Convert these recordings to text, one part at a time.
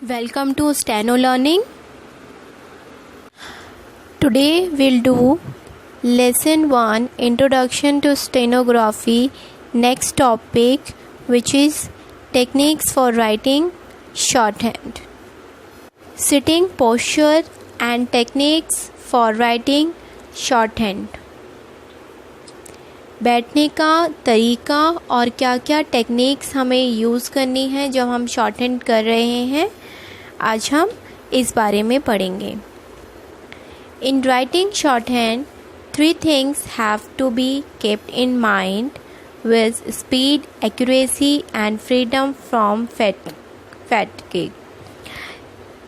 Welcome to Steno Learning. Today we'll do Lesson 1 Introduction to Stenography. Next topic, which is Techniques for Writing Shorthand. Sitting posture and techniques for writing shorthand. बैठने का तरीका और क्या क्या techniques हमें use करनी है जब हम शॉर्टहैंड कर रहे हैं, आज हम इस बारे में पढ़ेंगे. In writing shorthand 3 things have to be kept in mind with speed, accuracy and freedom from fatigue.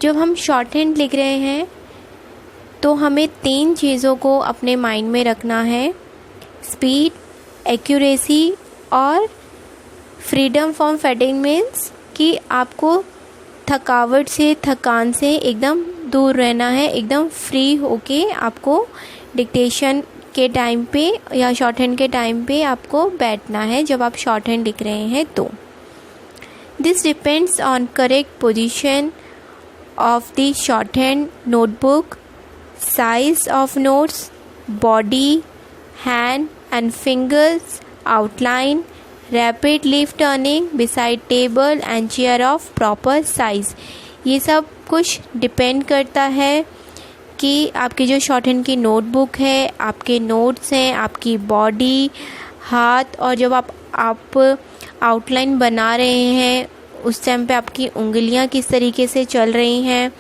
जब हम शॉर्टहैंड लिख रहे हैं तो हमें 3 चीज़ों को अपने माइंड में रखना है: स्पीड, एक्यूरेसी और फ्रीडम फ्रॉम फैटिग. मीन्स कि आपको थकावट से, थकान से एकदम दूर रहना है, एकदम फ्री होके आपको डिक्टेशन के टाइम पे या शॉर्टहैंड के टाइम पे आपको बैठना है जब आप शॉर्टहैंड लिख रहे हैं. तो this depends on correct position of the shorthand notebook, size of notes, body, hand and fingers, outline, rapid leaf turning beside table and chair of proper size. ये सब कुछ डिपेंड करता है कि आपकी जो शॉर्टहैंड की नोटबुक है, आपके नोट्स हैं, आपकी बॉडी, हाथ, और जब आप आउटलाइन बना रहे हैं उस टाइम पे आपकी उंगलियां किस तरीके से चल रही हैं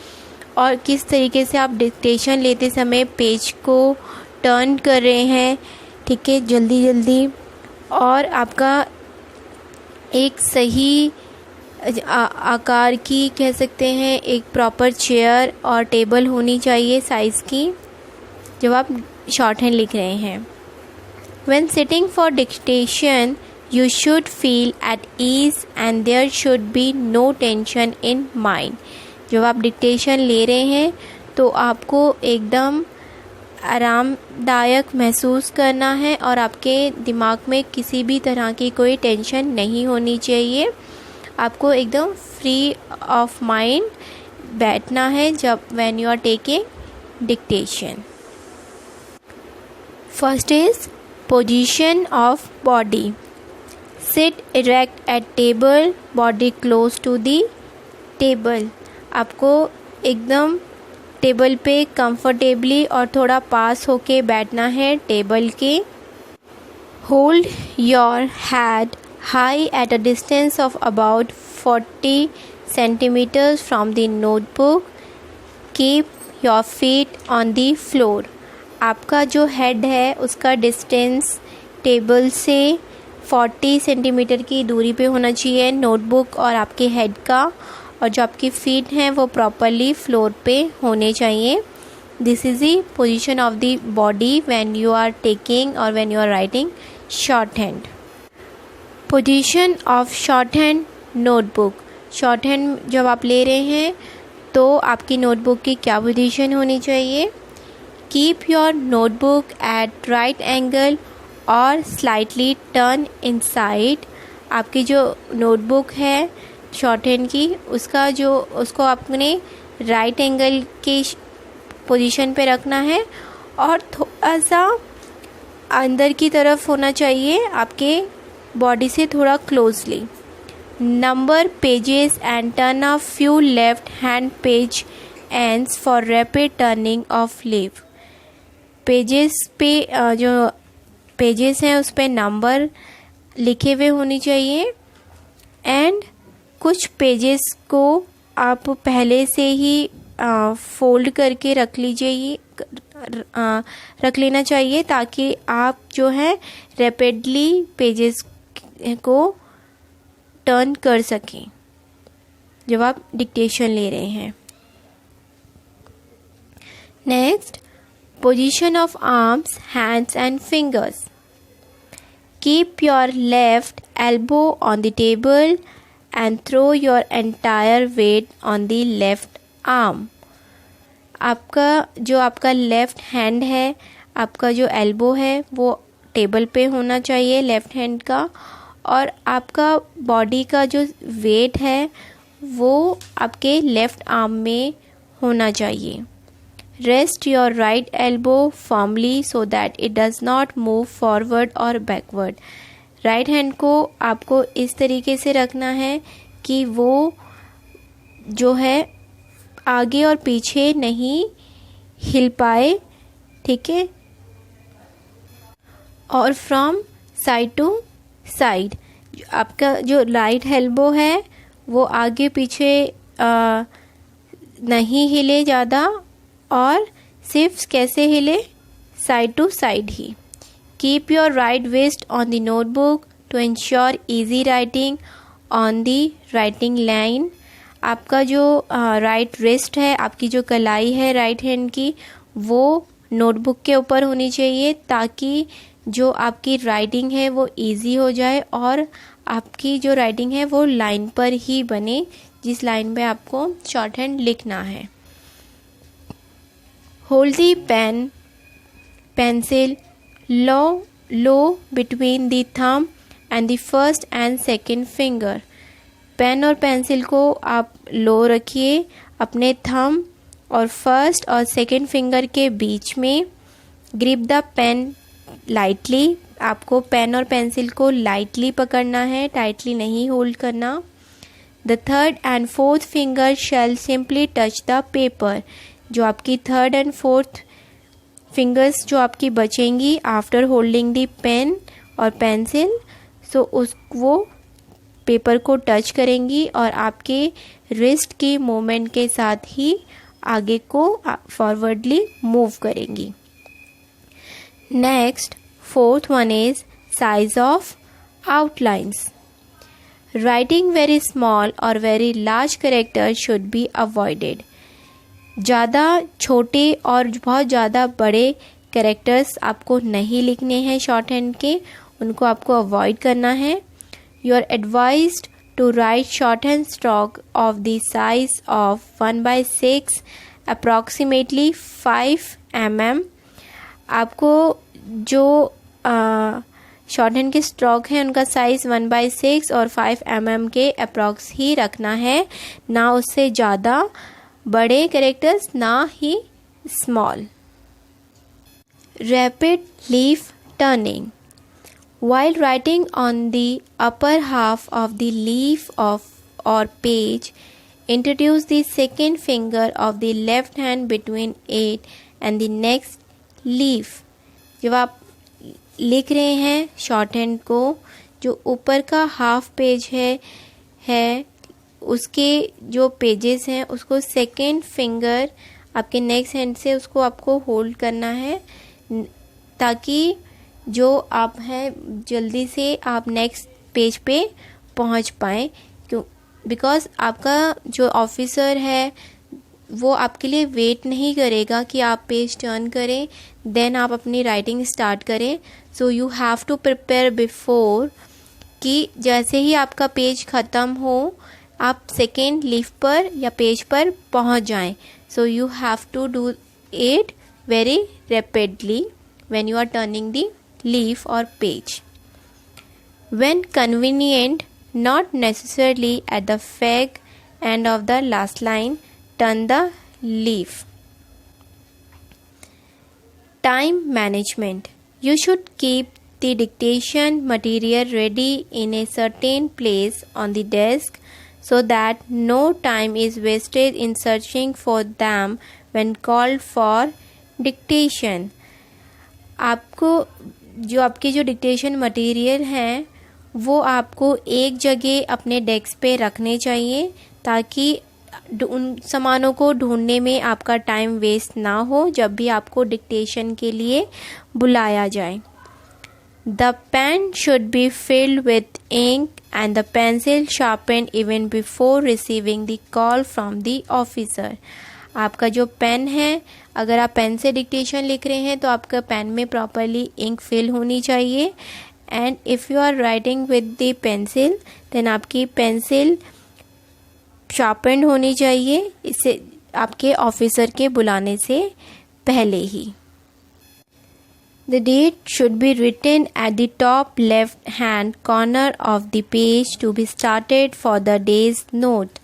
और किस तरीके से आप डिक्टेशन लेते समय पेज को टर्न कर रहे हैं, ठीक है, जल्दी जल्दी. और आपका एक सही आकार की, कह सकते हैं, एक प्रॉपर चेयर और टेबल होनी चाहिए साइज़ की जब आप शॉर्टहैंड लिख रहे हैं. When sitting for dictation you should feel at ease and there should be no tension in mind. जब आप डिक्टेशन ले रहे हैं तो आपको एकदम आरामदायक महसूस करना है और आपके दिमाग में किसी भी तरह की कोई टेंशन नहीं होनी चाहिए. आपको एकदम फ्री ऑफ माइंड बैठना है जब when you are taking dictation. First is position of body. Sit erect at table, body close to the table. आपको एकदम टेबल पे कंफर्टेबली और थोड़ा पास होके बैठना है टेबल के. Hold your head high at a distance of about 40 centimetres from the notebook. Keep your feet on the floor. आपका जो हेड है उसका डिस्टेंस टेबल से 40 सेंटीमीटर की दूरी पे होना चाहिए, नोटबुक और आपके हेड का, और जो आपकी फीट हैं वो प्रॉपरली फ्लोर पे होने चाहिए. This is the position of the body when you are taking और when you are writing shorthand. Position of shorthand notebook. Shorthand जब आप ले रहे हैं तो आपकी नोटबुक की क्या पोजीशन होनी चाहिए? Keep your notebook at right angle और स्लाइटली टर्न इनसाइड. आपकी जो नोटबुक है शॉर्टहैंड की, उसको आपने राइट एंगल की पोजीशन पे रखना है और थोड़ा सा अंदर की तरफ होना चाहिए, आपके बॉडी से थोड़ा closely. Number pages and turn a few left hand page ends for rapid turning of leaf. Pages पे जो पेजेस हैं उस पे नंबर लिखे हुए होने चाहिए एंड कुछ पेजेस को आप पहले से ही फोल्ड करके रख लेना चाहिए ताकि आप जो है रैपिडली पेजेस को टर्न कर सकें जब आप डिक्टेशन ले रहे हैं. Next, position of arms, hands and fingers. Keep your left elbow on the table and throw your entire weight on the left arm. आपका लेफ्ट हैंड है, आपका जो एल्बो है वो टेबल पे होना चाहिए लेफ्ट हैंड का, और आपका बॉडी का जो वेट है वो आपके लेफ़्ट आर्म में होना चाहिए। Rest your right elbow firmly so that it does not move forward और बैकवर्ड। राइट हैंड को आपको इस तरीके से रखना है कि वो जो है आगे और पीछे नहीं हिल पाए, ठीक है। और फ्रॉम साइड टू साइड आपका जो राइट एल्बो है वो आगे पीछे नहीं हिले ज़्यादा, और सिर्फ कैसे हिले, साइड टू साइड ही। Keep your right waist on the notebook to ensure easy writing on the writing line. आपका जो राइट रिस्ट है, आपकी जो कलाई है राइट हैंड की, वो नोटबुक के ऊपर होनी चाहिए ताकि जो आपकी राइटिंग है वो इजी हो जाए और आपकी जो राइटिंग है वो लाइन पर ही बने, जिस लाइन पे आपको शॉर्ट हैंड लिखना है। Hold the pen pencil low between the thumb and the first and second finger. Pen और पेंसिल को आप लो रखिए अपने थंब और फर्स्ट और सेकेंड फिंगर के बीच में। ग्रिप द पेन लाइटली, आपको पेन और पेंसिल को लाइटली पकड़ना है, टाइटली नहीं होल्ड करना। The third and fourth finger shall simply touch the paper. जो आपकी थर्ड एंड फोर्थ फिंगर्स जो आपकी बचेंगी आफ्टर होल्डिंग द पेन और पेंसिल, सो वो पेपर को टच करेंगी और आपके रिस्ट की मूवमेंट के साथ ही आगे को फॉरवर्डली मूव करेंगी। Next fourth one is size of outlines. Writing very small और very large character should be avoided. ज़्यादा छोटे और बहुत ज़्यादा बड़े कैरेक्टर्स आपको नहीं लिखने हैं शॉर्ट हैंड के, उनको आपको अवॉइड करना है। You are advised to write shorthand stroke of the size of 1/6 approximately 5 mm। आपको जो शॉर्टहैंड के स्ट्रोक हैं उनका साइज 1/6 और 5 mm के अप्रॉक्स ही रखना है, ना उससे ज़्यादा बड़े कैरेक्टर्स ना ही small. Rapid leaf turning. While writing on the upper half of the leaf or page, introduce the second finger of the left hand between it and the next leaf। जब आप लिख रहे हैं शॉर्ट हैंड को, जो ऊपर का half page है उसके जो पेजेस हैं उसको सेकेंड फिंगर आपके नेक्स्ट हैंड से उसको आपको होल्ड करना है ताकि जो आप हैं जल्दी से आप नेक्स्ट पेज पे पहुंच पाएँ। क्यों? बिकॉज़ आपका जो ऑफिसर है वो आपके लिए वेट नहीं करेगा कि आप पेज टर्न करें देन आप अपनी राइटिंग स्टार्ट करें। So you have to prepare before कि जैसे ही आपका पेज ख़त्म हो आप सेकेंड लीफ पर या पेज पर पहुंच जाएं। So you have to do it very rapidly when you are turning the leaf or page. When convenient, not necessarily at the fag end of the last line, turn the leaf. Time management. You should keep the dictation material ready in a certain place on the desk so that no time is wasted in searching for them when called for dictation. आपको आपके जो dictation material हैं वो आपको एक जगह अपने desk पे रखने चाहिए ताकि उन सामानों को ढूंढने में आपका टाइम वेस्ट ना हो जब भी आपको डिक्टेशन के लिए बुलाया जाए। The pen should be filled with ink and the pencil sharpened even before receiving the call from the officer. आपका जो पेन है, अगर आप पेन से डिक्टेशन लिख रहे हैं तो आपका पेन में प्रॉपरली इंक फिल होनी चाहिए। And if you are writing with the pencil then आपकी पेंसिल शार्पेंड होनी चाहिए, इससे आपके ऑफिसर के बुलाने से पहले ही। The date should be written at the top left hand corner of the page to be started for the day's note।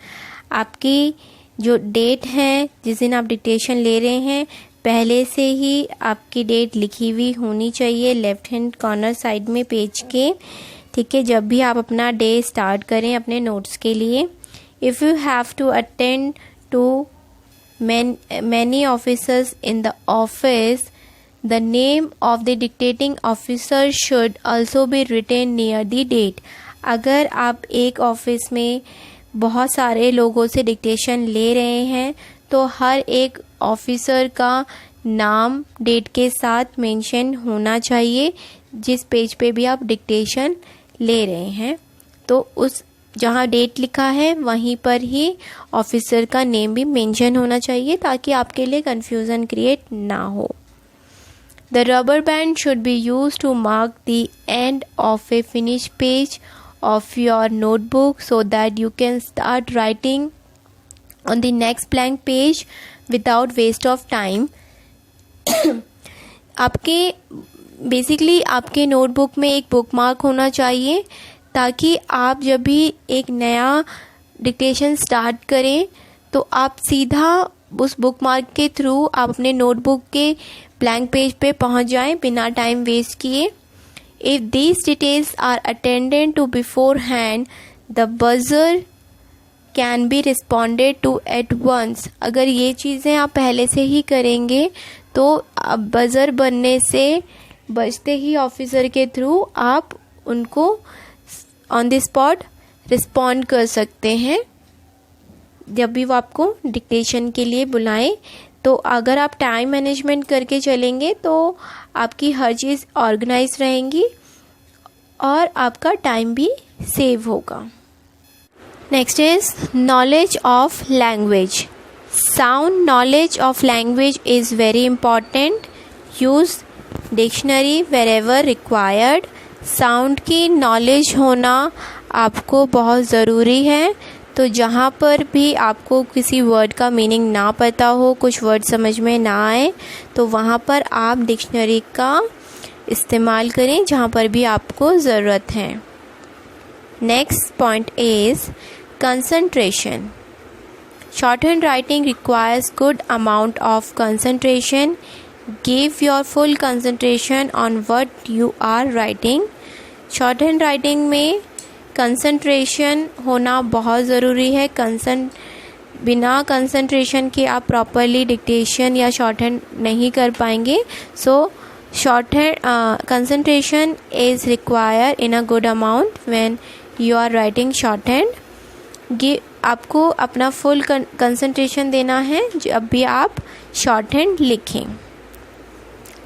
आपकी जो डेट है जिस दिन आप डिक्टेशन ले रहे हैं पहले से ही आपकी डेट लिखी हुई होनी चाहिए लेफ्ट हैंड कॉर्नर साइड में पेज के, ठीक है, जब भी आप अपना डे स्टार्ट करें अपने नोट्स के लिए। If you have to attend to many officers in the office, the name of the dictating officer should also be written near the date. अगर आप एक ऑफिस में बहुत सारे लोगों से डिक्टेशन ले रहे हैं तो हर एक ऑफिसर का नाम डेट के साथ मेंशन होना चाहिए जिस पेज पे भी आप डिक्टेशन ले रहे हैं। तो उस जहाँ डेट लिखा है वहीं पर ही ऑफिसर का नेम भी मेंशन होना चाहिए ताकि आपके लिए कंफ्यूजन क्रिएट ना हो। The rubber band should be used to mark the end of a finish page of your notebook so that you can start writing on the next blank page without waste of time। आपके basically आपके notebook में एक bookmark होना चाहिए ताकि आप जब भी एक नया डिक्टेशन स्टार्ट करें तो आप सीधा उस बुकमार्क के थ्रू आप अपने नोटबुक के ब्लैंक पेज पे पहुंच जाएं बिना टाइम वेस्ट किए। If these details are attended to beforehand, the buzzer can be responded to at once। अगर ये चीज़ें आप पहले से ही करेंगे तो बज़र बनने से बजते ही ऑफिसर के थ्रू आप उनको ऑन द स्पॉट रिस्पॉन्ड कर सकते हैं जब भी वो आपको डिक्टेशन के लिए बुलाएं। तो अगर आप टाइम मैनेजमेंट करके चलेंगे तो आपकी हर चीज़ ऑर्गेनाइज रहेंगी और आपका टाइम भी सेव होगा। Next is knowledge of language. Sound knowledge of language is very important. Use dictionary wherever required. Sound की नॉलेज होना आपको बहुत ज़रूरी है। तो जहाँ पर भी आपको किसी वर्ड का मीनिंग ना पता हो, कुछ वर्ड समझ में ना आए, तो वहाँ पर आप डिक्शनरी का इस्तेमाल करें जहाँ पर भी आपको ज़रूरत है। Next point is concentration. Shorthand writing requires good amount of concentration. Give your full concentration on what you are writing. Shorthand writing में कंसंट्रेशन होना बहुत ज़रूरी है। बिना कंसंट्रेशन के आप प्रॉपरली डिक्टेशन या शॉर्ट हैंड नहीं कर पाएंगे। So shorthand concentration is require in a good amount when you are writing shorthand. आपको अपना फुल कंसंट्रेशन देना है जब भी आप शॉर्ट हैंड लिखें।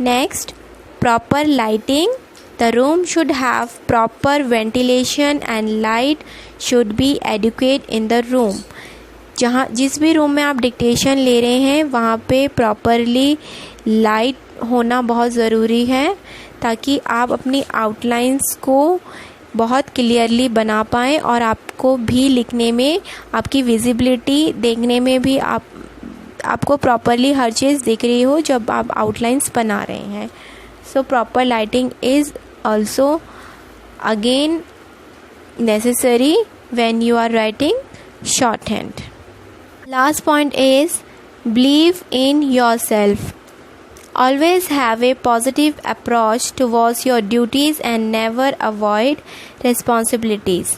Next, proper lighting. The room should have proper ventilation and light should be adequate in the room। जिस भी रूम में आप डिक्टेशन ले रहे हैं वहाँ पे प्रॉपरली लाइट होना बहुत ज़रूरी है ताकि आप अपनी आउटलाइंस को बहुत क्लियरली बना पाएँ और आपको भी लिखने में आपकी विजिबिलिटी देखने में भी आपको प्रॉपरली हर चीज़ दिख रही हो जब आप आउटलाइंस बना रहे हैं। So proper lighting is also again necessary when you are writing shorthand. Last point is believe in yourself. Always have a positive approach towards your duties and never avoid responsibilities.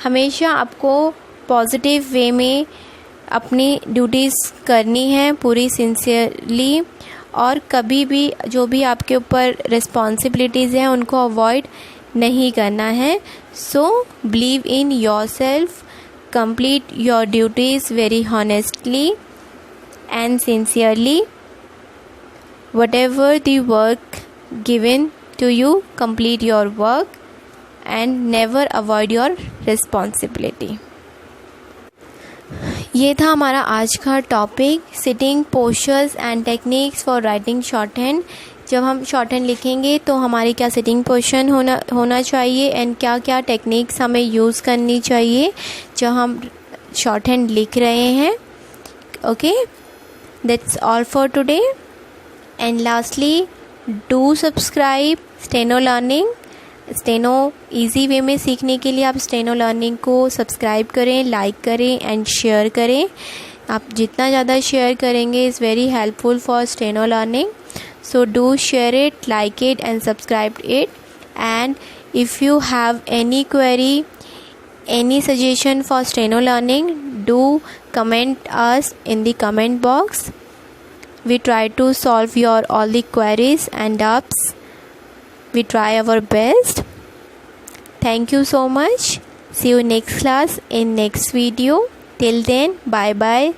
हमेशा आपको positive way में अपनी duties करनी है पूरी sincerely और कभी भी जो भी आपके ऊपर रिस्पॉन्सिबिलिटीज़ हैं उनको अवॉइड नहीं करना है। So believe in your self, complete your duties very honestly and sincerely. whatever the work given to you, complete your work and never avoid your responsibility. ये था हमारा आज का topic, sitting postures and techniques for writing short hand. जब हम short hand लिखेंगे तो हमारी क्या सिटिंग पोजीशन होना चाहिए एंड क्या क्या टेक्निक्स हमें यूज़ करनी चाहिए जब हम शॉर्ट हैंड लिख रहे हैं। Okay, that's all for today and lastly do subscribe steno learning steno easy way में सीखने के लिए आप स्टेनो लर्निंग को सब्सक्राइब करें, लाइक करें एंड शेयर करें। आप जितना ज़्यादा शेयर करेंगे is very helpful for steno learning. So do share it, like it and subscribe it. And if you have any query, any suggestion for steno learning, do comment us in the comment box. We try to solve your all the queries and doubts. We try our best. Thank you so much. See you next class in next video. Till then, bye bye.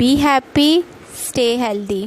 Be happy, stay healthy.